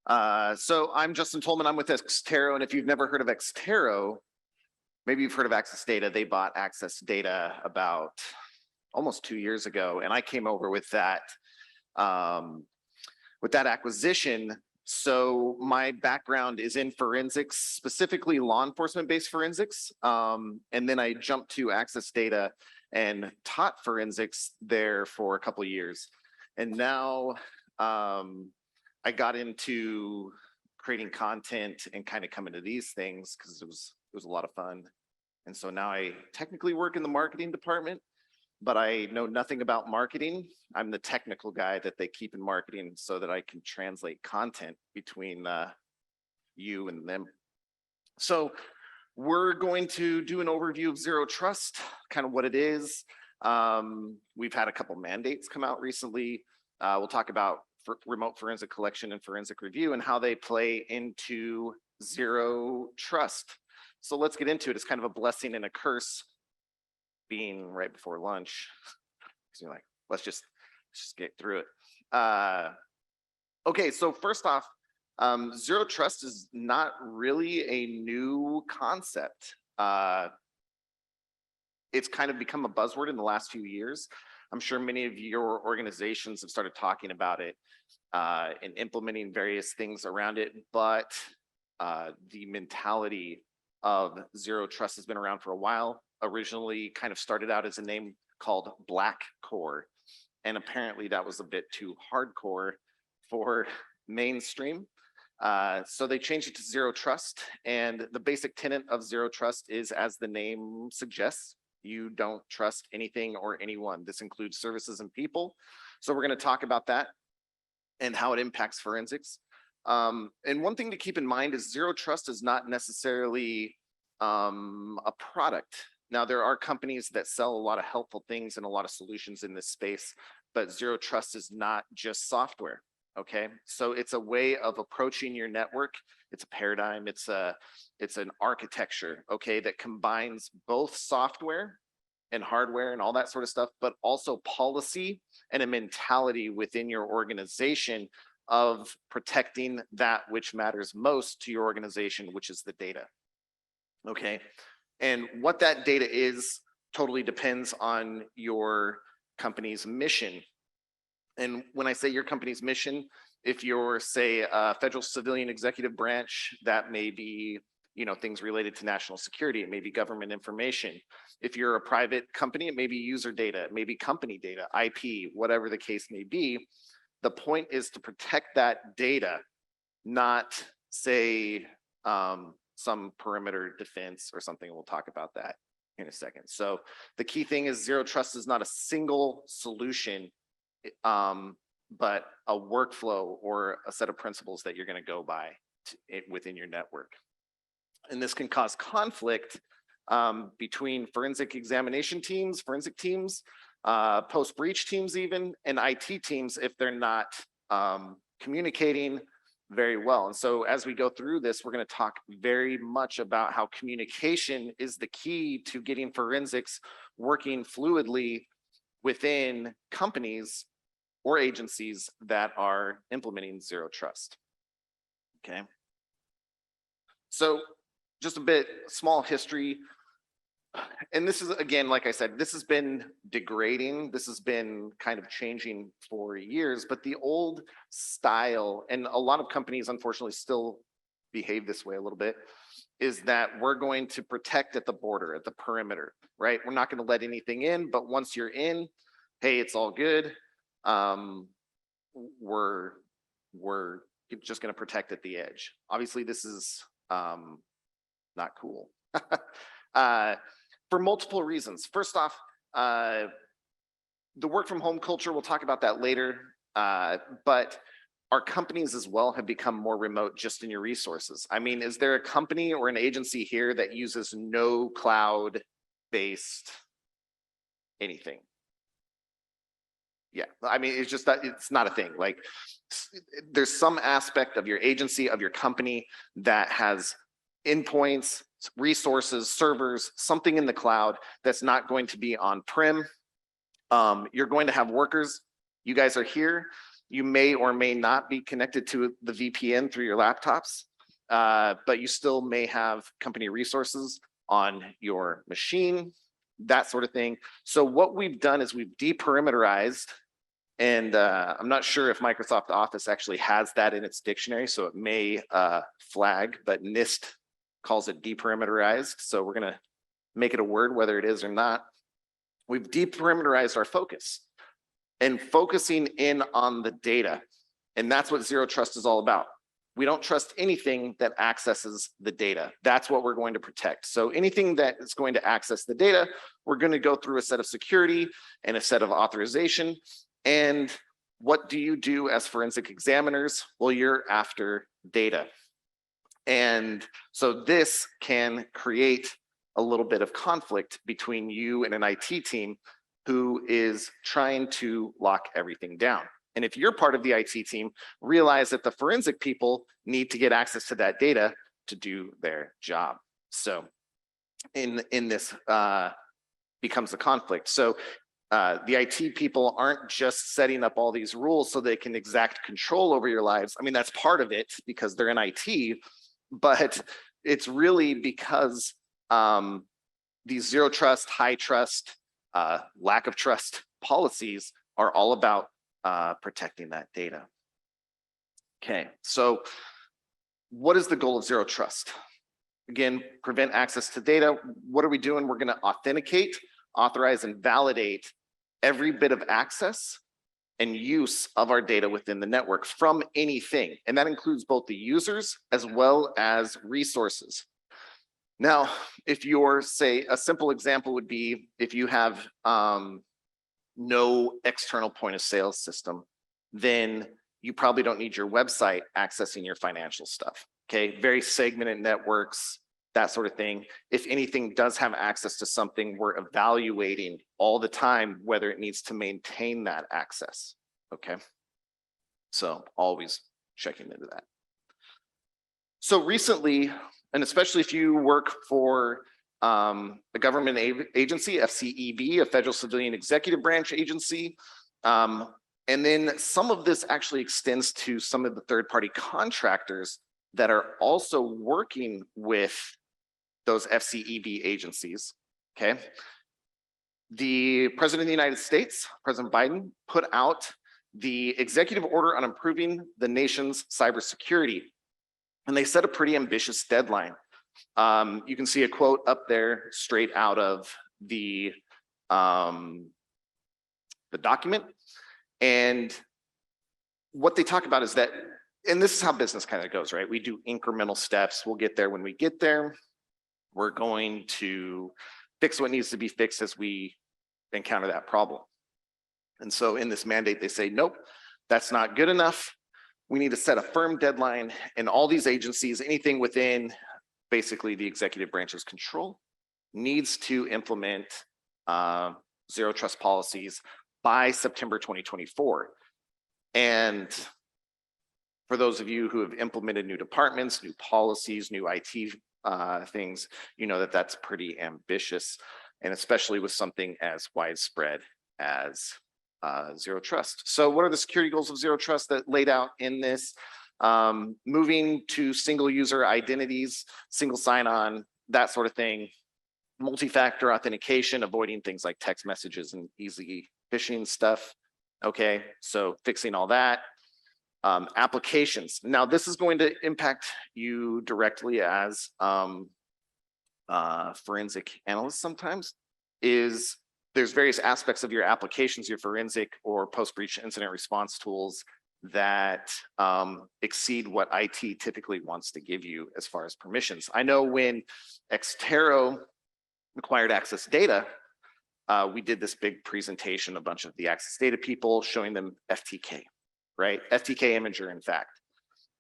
So I'm Justin Tolman. I'm with Xtero, and if you've never heard of Xtero, maybe you've heard of Access Data. They bought Access Data about almost 2 years ago, and I came over with that acquisition. So my background is in forensics, specifically law enforcement-based forensics, and then I jumped to Access Data and taught forensics there for a couple of years, and now I got into creating content and kind of coming to these things because it was a lot of fun. And so now I technically work in the marketing department, but I know nothing about marketing. I'm the technical guy that they keep in marketing so that I can translate content between you and them. So we're going to do an overview of Zero Trust, kind of what it is. We've had a couple mandates come out recently. We'll talk about remote forensic collection and forensic review and how they play into Zero Trust. So let's get into it. It's kind of a blessing and a curse being right before lunch. So you're like, let's just get through it. Okay, so first off, Zero Trust is not really a new concept. It's kind of become a buzzword in the last few years. I'm sure many of your organizations have started talking about it and implementing various things around it, but the mentality of Zero Trust has been around for a while. Originally kind of started out as a name called Black Core, and apparently that was a bit too hardcore for mainstream. So they changed it to Zero Trust, and the basic tenet of Zero Trust is, as the name suggests, you don't trust anything or anyone. This includes services and people. So we're going to talk about that and how it impacts forensics. And one thing to keep in mind is Zero Trust is not necessarily a product. Now, there are companies that sell a lot of helpful things and a lot of solutions in this space, but Zero Trust is not just software. Okay, so it's a way of approaching your network. It's a paradigm. It's an architecture, okay, that combines both software and hardware and all that sort of stuff, but also policy and a mentality within your organization of protecting that which matters most to your organization, which is the data. Okay, and what that data is totally depends on your company's mission. And when I say your company's mission, if you're, say, a federal civilian executive branch, that may be, things related to national security. It may be government information. If you're a private company, it may be user data, it may be company data, IP, whatever the case may be. The point is to protect that data, not say some perimeter defense or something. We'll talk about that in a second. So the key thing is Zero Trust is not a single solution, but a workflow or a set of principles that you're going to go by within your network. And this can cause conflict between forensic examination teams, forensic teams, post-breach teams even, and IT teams if they're not communicating very well. And so as we go through this, we're going to talk very much about how communication is the key to getting forensics working fluidly within companies or agencies that are implementing Zero Trust. Okay. So just a bit small history. And this is, again, like I said, this has been degrading. This has been kind of changing for years, but the old style, and a lot of companies unfortunately still behave this way a little bit, is that we're going to protect at the border, at the perimeter, right? We're not going to let anything in, but once you're in, hey, it's all good. We're just going to protect at the edge. Obviously, this is not cool for multiple reasons. First off, the work from home culture, we'll talk about that later, but our companies as well have become more remote just in your resources. I mean, is there a company or an agency here that uses no cloud-based anything? Yeah, I mean, it's just that it's not a thing. Like, there's some aspect of your agency, of your company that has endpoints, resources, servers, something in the cloud that's not going to be on-prem. You're going to have workers. You guys are here. You may or may not be connected to the VPN through your laptops, but you still may have company resources on your machine, that sort of thing. So what we've done is we've deperimeterized, and I'm not sure if Microsoft Office actually has that in its dictionary, so it may flag, but NIST calls it deperimeterized. So we're gonna make it a word whether it is or not. We've deperimeterized our focus and focusing in on the data. And that's what zero trust is all about. We don't trust anything that accesses the data. That's what we're going to protect. So anything that is going to access the data, we're going to go through a set of security and a set of authorization. And what do you do as forensic examiners? Well, you're after data. And so this can create a little bit of conflict between you and an IT team who is trying to lock everything down. And if you're part of the IT team, realize that the forensic people need to get access to that data to do their job. So in this becomes a conflict. So the IT people aren't just setting up all these rules so they can exact control over your lives. I mean, that's part of it because they're in IT, but it's really because these zero trust, high trust, lack of trust policies are all about protecting that data. Okay, so what is the goal of zero trust? Again, prevent access to data. What are we doing? We're going to authenticate, authorize, and validate every bit of access and use of our data within the network from anything. And that includes both the users as well as resources. Now, if you're, say, a simple example would be if you have no external point of sale system, then you probably don't need your website accessing your financial stuff. Okay, very segmented networks, that sort of thing. If anything does have access to something, we're evaluating all the time whether it needs to maintain that access. Okay, so always checking into that. So recently, and especially if you work for a government agency, FCEB, a federal civilian executive branch agency, and then some of this actually extends to some of the third-party contractors that are also working with those FCEB agencies, okay? The President of the United States, President Biden, put out the executive order on improving the nation's cybersecurity, and they set a pretty ambitious deadline. You can see a quote up there straight out of the document. And what they talk about is that, and this is how business kind of goes, right? We do incremental steps. We'll get there when we get there. We're going to fix what needs to be fixed as we encounter that problem. And so in this mandate, they say, nope, that's not good enough. We need to set a firm deadline, and all these agencies, anything within basically the executive branch's control, needs to implement zero trust policies by September 2024. And for those of you who have implemented new departments, new policies, new IT things, you know that that's pretty ambitious, and especially with something as widespread as zero trust. So what are the security goals of zero trust that laid out in this? Moving to single user identities, single sign-on, that sort of thing. Multi-factor authentication, avoiding things like text messages and easy phishing stuff. Okay, so fixing all that. Applications. Now, this is going to impact you directly as forensic analysts sometimes, is there's various aspects of your applications, your forensic or post-breach incident response tools that exceed what IT typically wants to give you as far as permissions. I know when Xtero acquired Access Data, we did this big presentation, a bunch of the Access Data people showing them FTK, right? FTK Imager, in fact.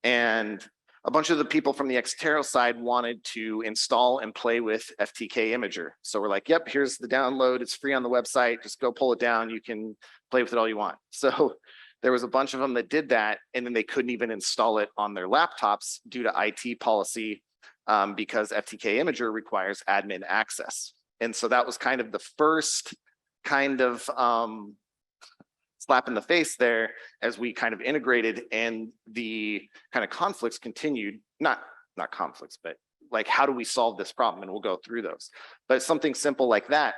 And a bunch of the people from the Xtero side wanted to install and play with FTK Imager. So we're like, yep, here's the download. It's free on the website. Just go pull it down. You can play with it all you want. So there was a bunch of them that did that, and then they couldn't even install it on their laptops due to IT policy because FTK Imager requires admin access. And so that was kind of the first kind of slap in the face there as we kind of integrated and the kind of conflicts continued, not conflicts, but like, how do we solve this problem? And we'll go through those. But something simple like that,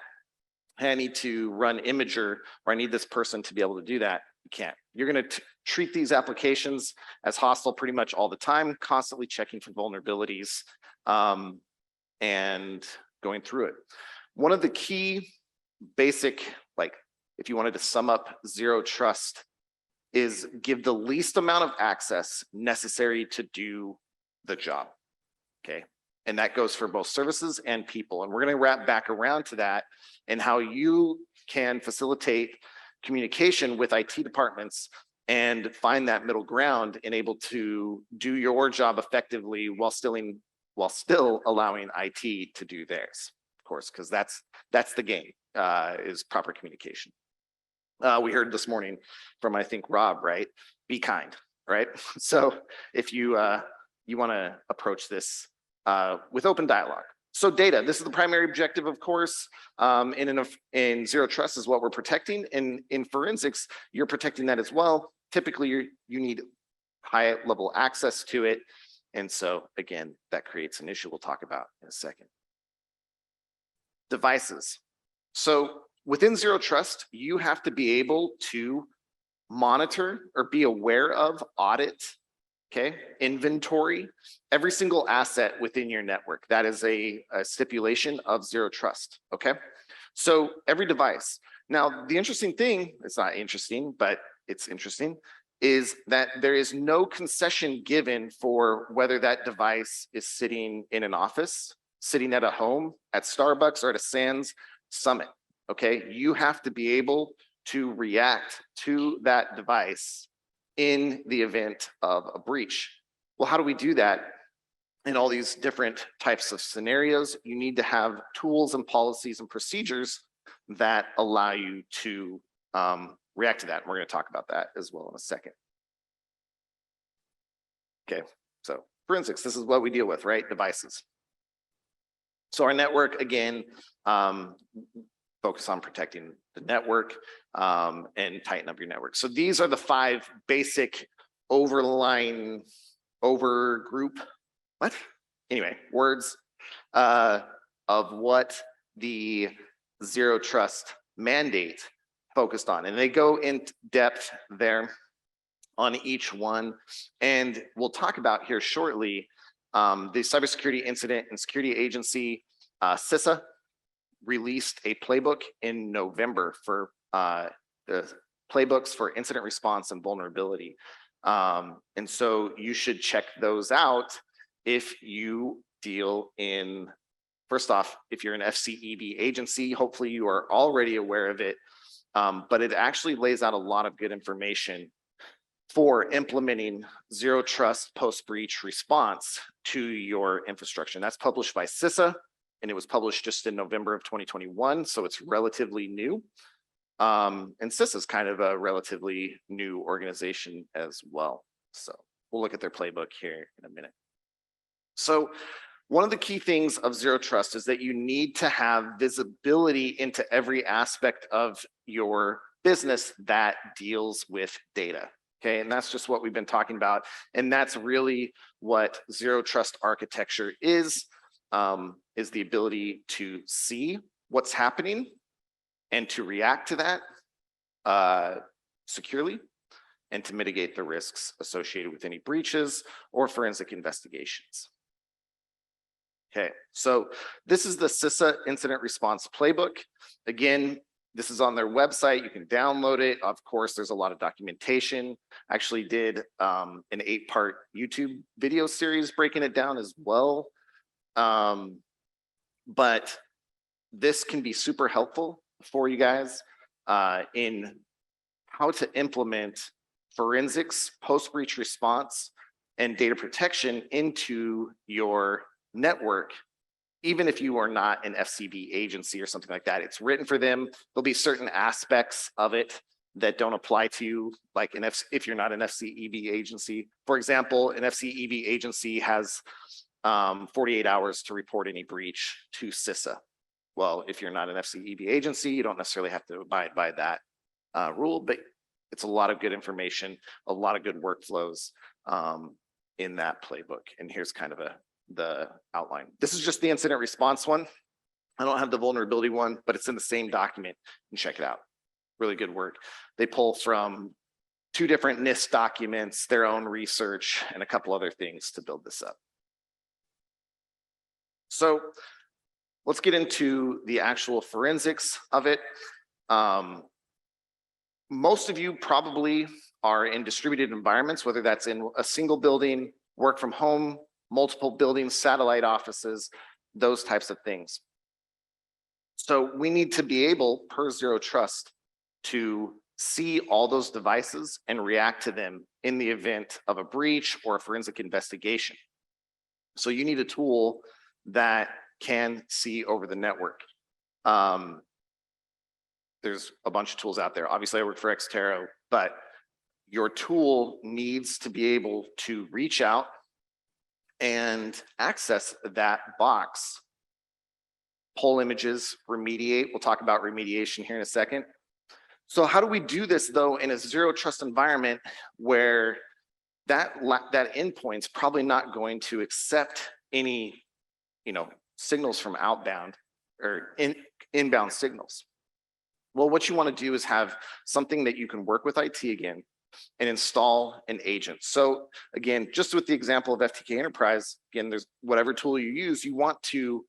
hey, I need to run Imager, or I need this person to be able to do that. You can't. You're going to treat these applications as hostile pretty much all the time, constantly checking for vulnerabilities and going through it. One of the key basic, like, if you wanted to sum up zero trust, is give the least amount of access necessary to do the job. Okay. And that goes for both services and people. And we're going to wrap back around to that and how you can facilitate communication with IT departments and find that middle ground and able to do your job effectively while still allowing IT to do theirs, of course, because that's the game, is proper communication. We heard this morning from, I think, Rob, right? Be kind, right? So if you want to approach this with open dialogue. So data, this is the primary objective, of course, in zero trust is what we're protecting. And in forensics, you're protecting that as well. Typically, you need high level access to it. And so again, that creates an issue we'll talk about in a second. Devices. So within zero trust, you have to be able to monitor or be aware of, audit, okay, inventory, every single asset within your network. That is a stipulation of zero trust, okay? So every device. Now, the interesting thing, it's not interesting, but it's interesting, is that there is no concession given for whether that device is sitting in an office, sitting at a home, at Starbucks, or at a Sands Summit, okay? You have to be able to react to that device in the event of a breach. Well, how do we do that? In all these different types of scenarios, you need to have tools and policies and procedures that allow you to react to that. And we're going to talk about that as well in a second. Okay, so forensics, this is what we deal with, right? Devices. So our network, again, focus on protecting the network and tighten up your network. So these are the 5 basic overgroup, words of what the zero trust mandate focused on. And they go in depth there on each one. And we'll talk about here shortly, the Cybersecurity Incident and Security Agency, CISA, released a playbook in November for the playbooks for incident response and vulnerability. And so you should check those out if you deal in, first off, if you're an FCEB agency, hopefully you are already aware of it, but it actually lays out a lot of good information for implementing zero trust post-breach response to your infrastructure. And that's published by CISA, and it was published just in November of 2021, so it's relatively new. And CISA is kind of a relatively new organization as well. So we'll look at their playbook here in a minute. So one of the key things of zero trust is that you need to have visibility into every aspect of your business that deals with data. Okay, and that's just what we've been talking about. And that's really what zero trust architecture is the ability to see what's happening and to react to that securely and to mitigate the risks associated with any breaches or forensic investigations. Okay, so this is the CISA Incident Response Playbook. Again, this is on their website. You can download it. Of course, there's a lot of documentation. I actually did an 8-part YouTube video series breaking it down as well. But this can be super helpful for you guys in how to implement forensics, post-breach response, and data protection into your network, even if you are not an FCB agency or something like that. It's written for them. There'll be certain aspects of it that don't apply to you, like if you're not an FCEB agency. For example, an FCEB agency has 48 hours to report any breach to CISA. Well, if you're not an FCEB agency, you don't necessarily have to abide by that rule, but It's a lot of good information, a lot of good workflows in that playbook. And here's kind of the outline. This is just the incident response one. I don't have the vulnerability one, but it's in the same document. And check it out. Really good work. They pull from 2 different NIST documents, their own research, and a couple other things to build this up. So let's get into the actual forensics of it. Most of you probably are in distributed environments, whether that's in a single building, work from home, multiple buildings, satellite offices, those types of things. So we need to be able, per Zero Trust, to see all those devices and react to them in the event of a breach or a forensic investigation. So you need a tool that can see over the network. There's a bunch of tools out there. Obviously, I work for Xterra, but your tool needs to be able to reach out and access that box, pull images, remediate. We'll talk about remediation here in a second. So how do we do this though in a Zero Trust environment where that endpoint's probably not going to accept any, signals from outbound or inbound signals? Well, what you want to do is have something that you can work with IT again and install an agent. So again, just with the example of FTK Enterprise, again, there's whatever tool you use, you want to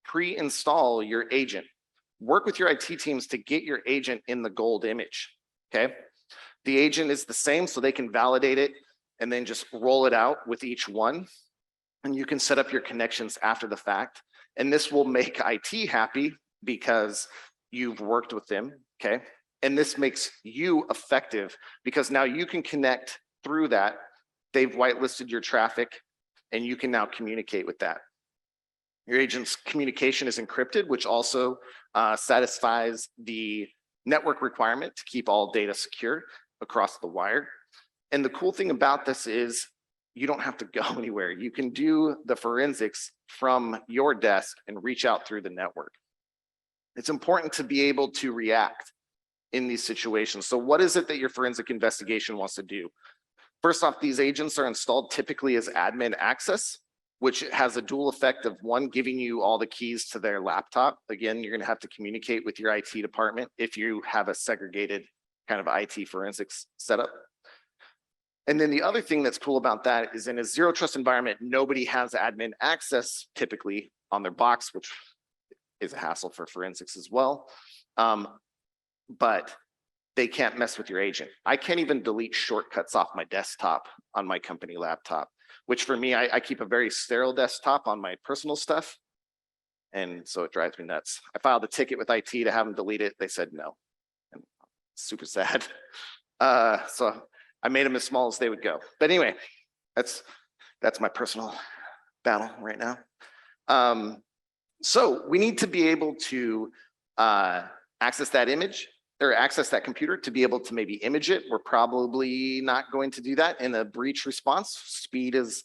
pre-install your agent. Work with your IT teams to get your agent in the gold image, okay? The agent is the same, so they can validate it and then just roll it out with each one. And you can set up your connections after the fact. And this will make IT happy because you've worked with them, okay? And this makes you effective because now you can connect through that. They've whitelisted your traffic and you can now communicate with that. Your agent's communication is encrypted, which also satisfies the network requirement to keep all data secure across the wire. And the cool thing about this is you don't have to go anywhere. You can do the forensics from your desk and reach out through the network. It's important to be able to react in these situations. So what is it that your forensic investigation wants to do? First off, these agents are installed typically as admin access, which has a dual effect of one, giving you all the keys to their laptop. Again, you're gonna have to communicate with your IT department if you have a segregated kind of IT forensics setup. And then the other thing that's cool about that is in a Zero Trust environment, nobody has admin access typically on their box, which is a hassle for forensics as well. But they can't mess with your agent. I can't even delete shortcuts off my desktop on my company laptop, which for me, I keep a very sterile desktop on my personal stuff. And so it drives me nuts. I filed a ticket with IT to have them delete it. They said no. And super sad. So I made them as small as they would go. But anyway, that's my personal battle right now. So we need to be able to access that image or access that computer to be able to maybe image it. We're probably not going to do that in a breach response. Speed is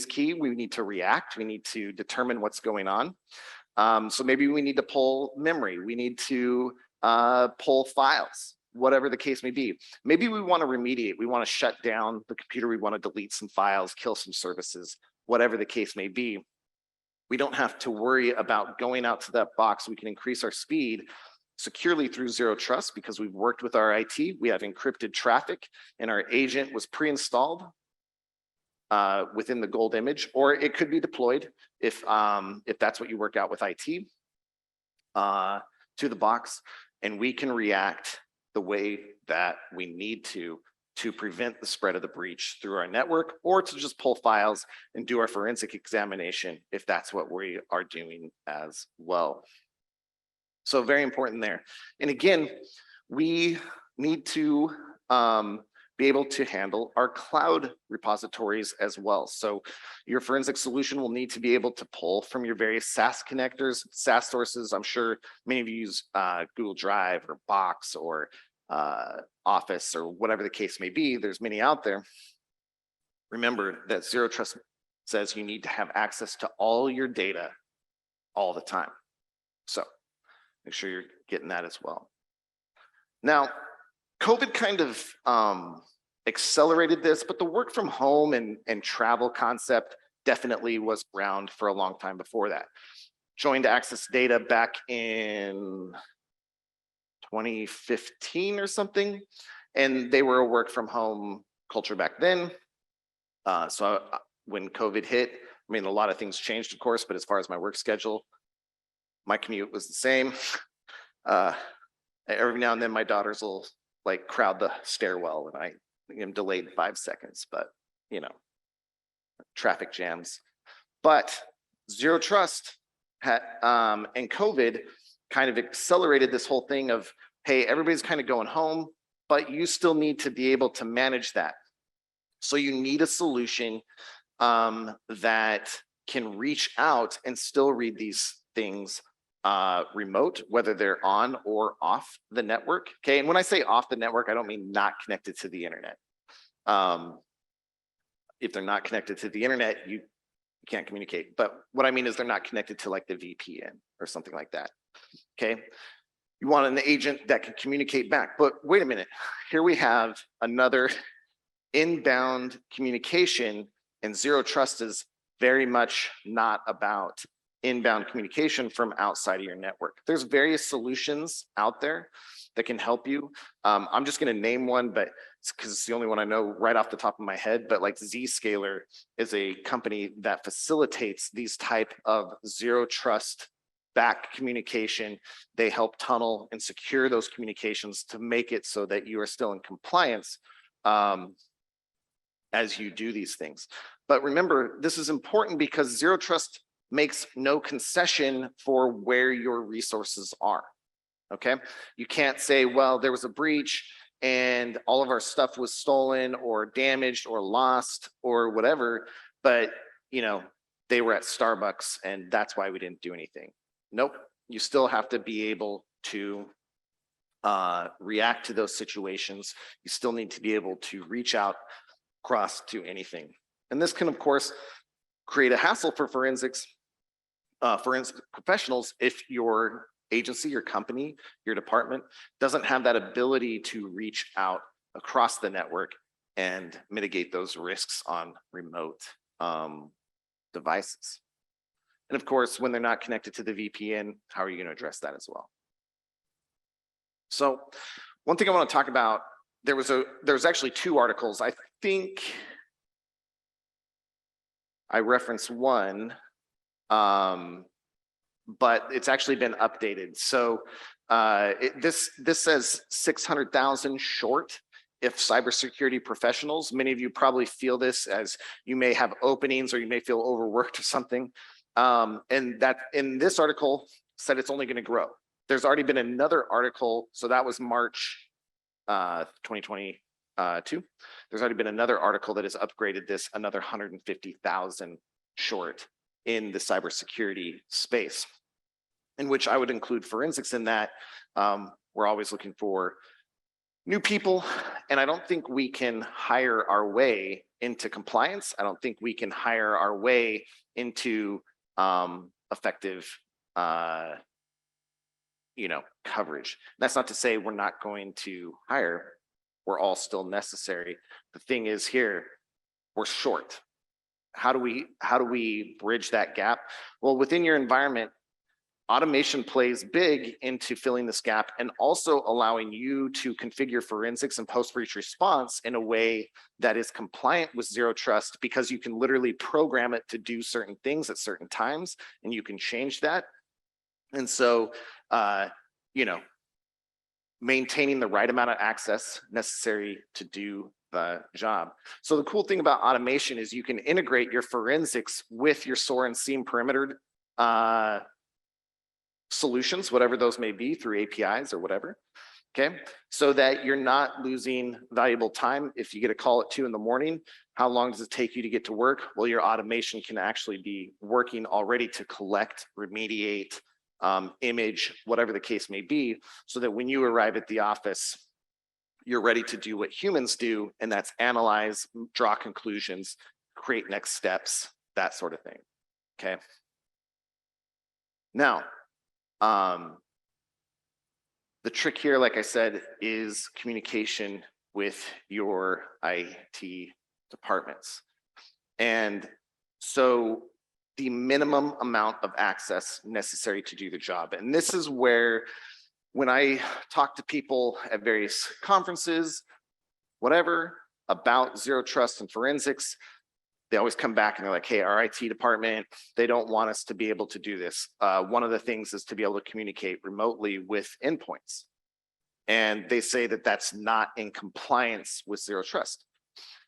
key. We need to react. We need to determine what's going on. So maybe we need to pull memory. We need to pull files, whatever the case may be. Maybe we want to remediate. We want to shut down the computer. We want to delete some files, kill some services, whatever the case may be. We don't have to worry about going out to that box. We can increase our speed securely through Zero Trust because we've worked with our IT. We have encrypted traffic and our agent was pre-installed within the gold image, or it could be deployed if that's what you work out with IT to the box, and we can react the way that we need to prevent the spread of the breach through our network, or to just pull files and do our forensic examination if that's what we are doing as well. So very important there. And again, we need to be able to handle our cloud repositories as well. So your forensic solution will need to be able to pull from your various SaaS connectors, SaaS sources. I'm sure many of you use Google Drive or Box or Office or whatever the case may be. There's many out there. Remember that Zero Trust says you need to have access to all your data all the time. So make sure you're getting that as well. Now, COVID kind of accelerated this, but the work from home and travel concept definitely was around for a long time before that. Joined Access Data back in 2015 or something, and they were a work from home culture back then. So when COVID hit, I mean, a lot of things changed, of course, but as far as my work schedule, my commute was the same. Every now and then my daughters will like crowd the stairwell and I am delayed 5 seconds, but you know, traffic jams. But Zero Trust had, and COVID kind of accelerated this whole thing of, hey, everybody's kind of going home, but you still need to be able to manage that. So you need a solution that can reach out and still read these things remote, whether they're on or off the network. Okay, and when I say off the network, I don't mean not connected to the internet. If they're not connected to the internet, you can't communicate. But what I mean is they're not connected to like the VPN or something like that. Okay, you want an agent that can communicate back. But wait a minute, here we have another inbound communication, and Zero Trust is very much not about inbound communication from outside of your network. There's various solutions out there that can help you. I'm just going to name one, but it's because it's the only one I know right off the top of my head. But like Zscaler is a company that facilitates these type of Zero Trust back communication. They help tunnel and secure those communications to make it so that you are still in compliance as you do these things. But remember, this is important because Zero Trust makes no concession for where your resources are. Okay, you can't say, well, there was a breach and all of our stuff was stolen or damaged or lost or whatever, but you know, they were at Starbucks and that's why we didn't do anything. Nope, you still have to be able to react to those situations. You still need to be able to reach out across to anything. And this can, of course, create a hassle for forensic professionals if your agency, your company, your department doesn't have that ability to reach out across the network and mitigate those risks on remote devices. And of course, when they're not connected to the VPN, how are you going to address that as well? So one thing I want to talk about, there's actually 2 articles. I think I referenced one, but it's actually been updated. So this says 600,000 short if cybersecurity professionals. Many of you probably feel this as you may have openings or you may feel overworked or something. And that in this article said it's only going to grow. There's already been another article. So that was March 2022. There's already been another article that has upgraded this another 150,000 short in the cybersecurity space, in which I would include forensics in that. We're always looking for new people, and I don't think we can hire our way into compliance. I don't think we can hire our way into effective coverage. That's not to say we're not going to hire. We're all still necessary. The thing is here, we're short. How do we bridge that gap? Well, within your environment, automation plays big into filling this gap and also allowing you to configure forensics and post-breach response in a way that is compliant with Zero Trust, because you can literally program it to do certain things at certain times and you can change that. And so, maintaining the right amount of access necessary to do the job. So the cool thing about automation is you can integrate your forensics with your SOAR and SIEM perimeter solutions, whatever those may be, through APIs or whatever. Okay, so that you're not losing valuable time. If you get a call at 2 in the morning, how long does it take you to get to work? Well, your automation can actually be working already to collect, remediate, image, whatever the case may be, so that when you arrive at the office, you're ready to do what humans do, and that's analyze, draw conclusions, create next steps, that sort of thing. Okay. Now, the The trick here, like I said, is communication with your IT departments. And so the minimum amount of access necessary to do the job. And this is where, when I talk to people at various conferences, whatever, about zero trust and forensics, they always come back and they're like, hey, our IT department, they don't want us to be able to do this. One of the things is to be able to communicate remotely with endpoints. And they say that that's not in compliance with zero trust.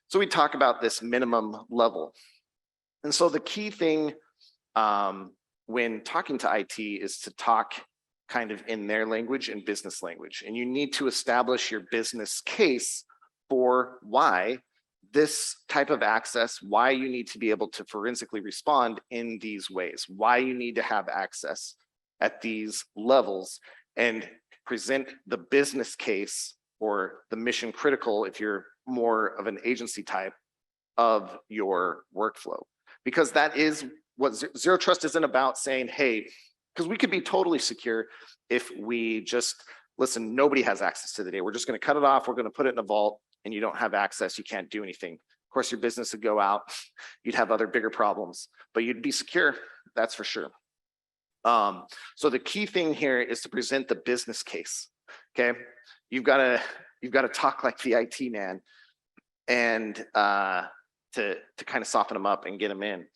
So we talk about this minimum level. And so the key thing when talking to IT is to talk kind of in their language and business language. And you need to establish your business case for why this type of access, why you need to be able to forensically respond in these ways, why you need to have access at these levels, and present the business case or the mission critical, if you're more of an agency type, of your workflow. Because that is what zero trust isn't about, saying, hey, because we could be totally secure if we just, listen, nobody has access to the data. We're just going to cut it off. We're going to put it in a vault, and you don't have access. You can't do anything. Of course, your business would go out. You'd have other bigger problems, but you'd be secure. That's for sure. So the key thing here is to present the business case. Okay, you've got to talk like the IT man, and to kind of soften them up and get them in.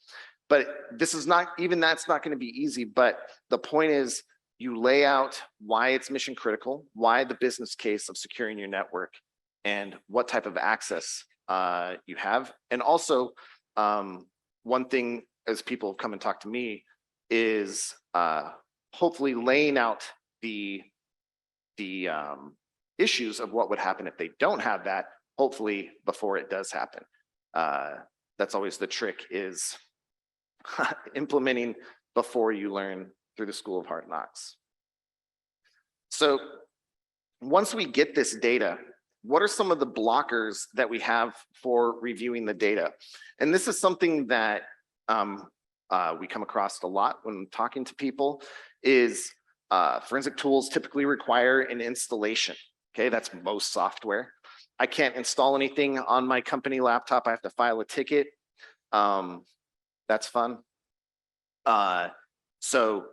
But this is not, even that's not going to be easy. But the point is, you lay out why it's mission critical, why the business case of securing your network, and what type of access you have. And also, one thing as people come and talk to me is hopefully laying out the issues of what would happen if they don't have that, hopefully before it does happen. That's always the trick, is implementing before you learn, through the school of hard knocks. So once we get this data, what are some of the blockers that we have for reviewing the data? And this is something that we come across a lot when talking to people, is forensic tools typically require an installation. Okay, that's most software. I can't install anything on my company laptop. I have to file a ticket. That's fun. So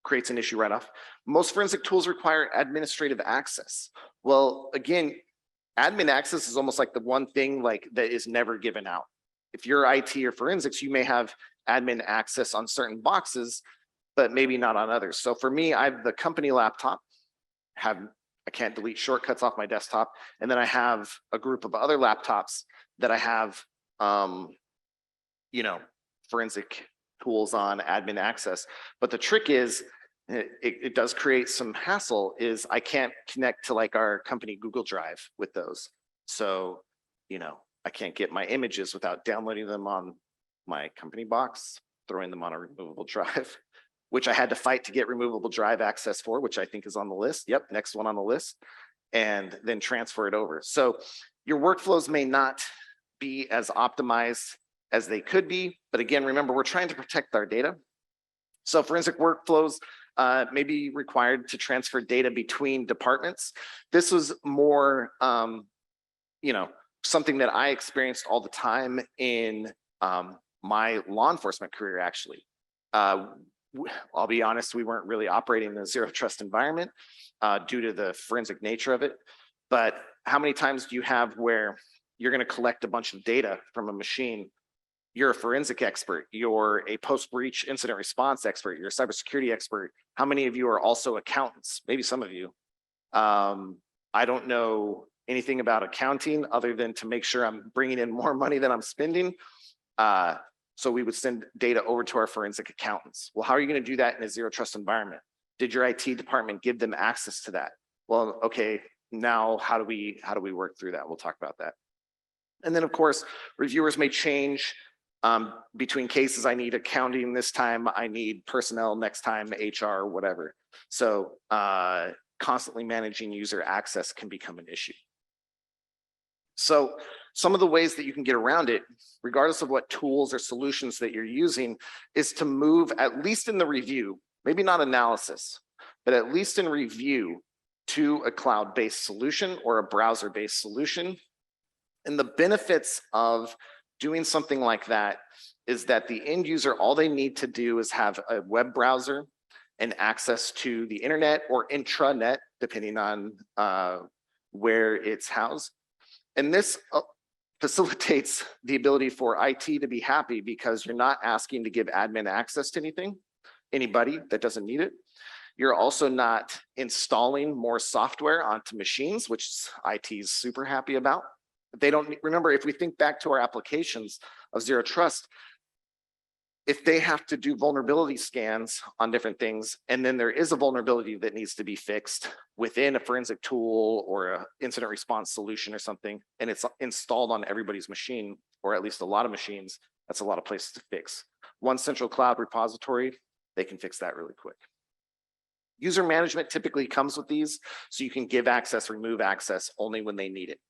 creates an issue right off. Most forensic tools require administrative access. Well, again, admin access is almost like the one thing like that is never given out. If you're IT or forensics, you may have admin access on certain boxes, but maybe not on others. So for me, I have the company laptop, I can't delete shortcuts off my desktop. And then I have a group of other laptops that I have, forensic tools on, admin access. But the trick is, it does create some hassle, is I can't connect to like our company Google Drive with those. So, I can't get my images without downloading them on my company box, throwing them on a removable drive, which I had to fight to get removable drive access for, which I think is on the list. Yep, next one on the list, and then transfer it over. So your workflows may not be as optimized as they could be, but again, remember, we're trying to protect our data. So forensic workflows may be required to transfer data between departments. This was more, something that I experienced all the time in my law enforcement career, actually. I'll be honest, we weren't really operating in a zero trust environment due to the forensic nature of it. But how many times do you have where you're going to collect a bunch of data from a machine? You're a forensic expert, you're a post-breach incident response expert, you're a cybersecurity expert. How many of you are also accountants? Maybe some of you. I don't know anything about accounting other than to make sure I'm bringing in more money than I'm spending. So we would send data over to our forensic accountants. Well, how are you going to do that in a zero trust environment? Did your IT department give them access to that? Well, okay, now how do we work through that? We'll talk about that. And then of course, reviewers may change between cases. I need accounting this time, I need personnel next time, HR, whatever. So constantly managing user access can become an issue. So some of the ways that you can get around it, regardless of what tools or solutions that you're using, is to move, at least in the review, maybe not analysis, but at least in review, to a cloud-based solution or a browser-based solution. And the benefits of doing something like that is that the end user, all they need to do is have a web browser and access to the internet or intranet, depending on where it's housed. And this facilitates the ability for IT to be happy because you're not asking to give admin access to anybody that doesn't need it. You're also not installing more software onto machines, which IT is super happy about. They don't remember, if we think back to our applications of Zero Trust, if they have to do vulnerability scans on different things, and then there is a vulnerability that needs to be fixed within a forensic tool or an incident response solution or something, and it's installed on everybody's machine, or at least a lot of machines, that's a lot of places to fix. One central cloud repository, they can fix that really quick. User management typically comes with these, so you can give access, remove access only when they need it,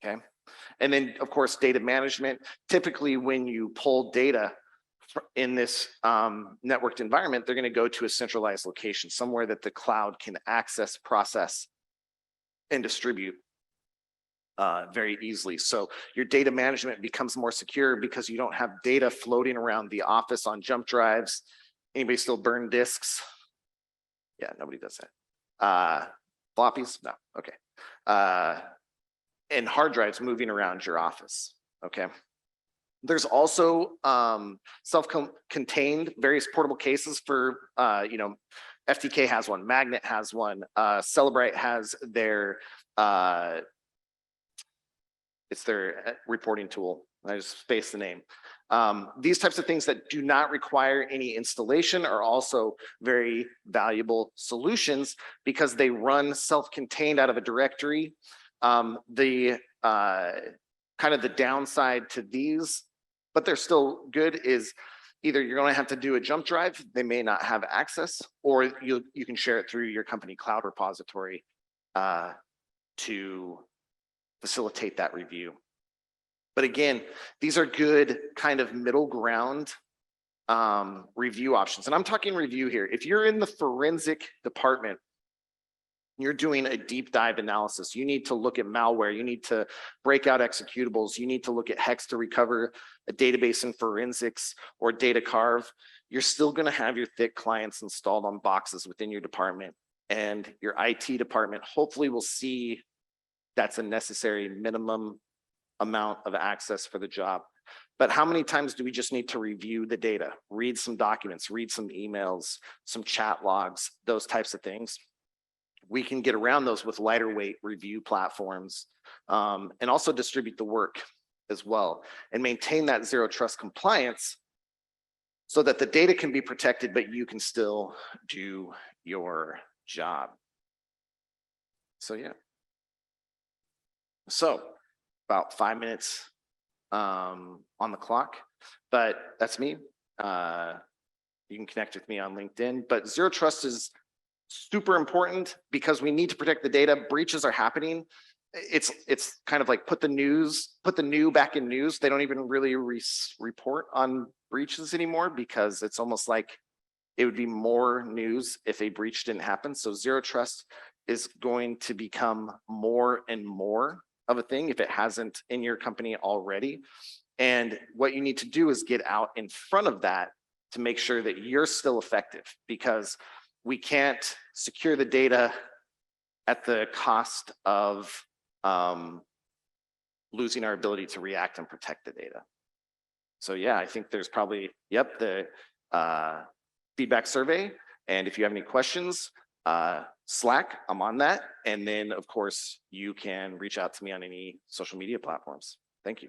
okay? And then, of course, data management. Typically, when you pull data in this networked environment, they're going to go to a centralized location, somewhere that the cloud can access, process, and distribute very easily. So your data management becomes more secure because you don't have data floating around the office on jump drives. Anybody still burn disks? Yeah, nobody does that. Floppies? No, okay. And hard drives moving around your office, okay? There's also self-contained various portable cases for, FTK has one, Magnet has one, Celebrite has their, it's their reporting tool. I just spaced the name. These types of things that do not require any installation are also very valuable solutions because they run self-contained out of a directory. The kind of the downside to these, but they're still good, is either you're going to have to do a jump drive, they may not have access, or you can share it through your company cloud repository to facilitate that review. But again, these are good kind of middle ground review options. And I'm talking review here. If you're in the forensic department, you're doing a deep dive analysis. You need to look at malware. You need to break out executables. You need to look at hex to recover a database in forensics or data carve. You're still going to have your thick clients installed on boxes within your department, and your IT department hopefully will see that's a necessary minimum amount of access for the job. But how many times do we just need to review the data, read some documents, read some emails, some chat logs, those types of things? We can get around those with lighter weight review platforms, and also distribute the work as well and maintain that Zero Trust compliance so that the data can be protected, but you can still do your job. So yeah. So about 5 minutes on the clock, but that's me. You can connect with me on LinkedIn, but Zero Trust is super important because we need to protect the data. Breaches are happening. It's kind of like put the new back in news. They don't even really report on breaches anymore because it's almost like it would be more news if a breach didn't happen. So Zero Trust is going to become more and more of a thing if it hasn't in your company already. And what you need to do is get out in front of that to make sure that you're still effective, because we can't secure the data at the cost of losing our ability to react and protect the data. So yeah, I think there's probably, yep, the feedback survey. And if you have any questions, Slack, I'm on that. And then of course, you can reach out to me on any social media platforms. Thank you.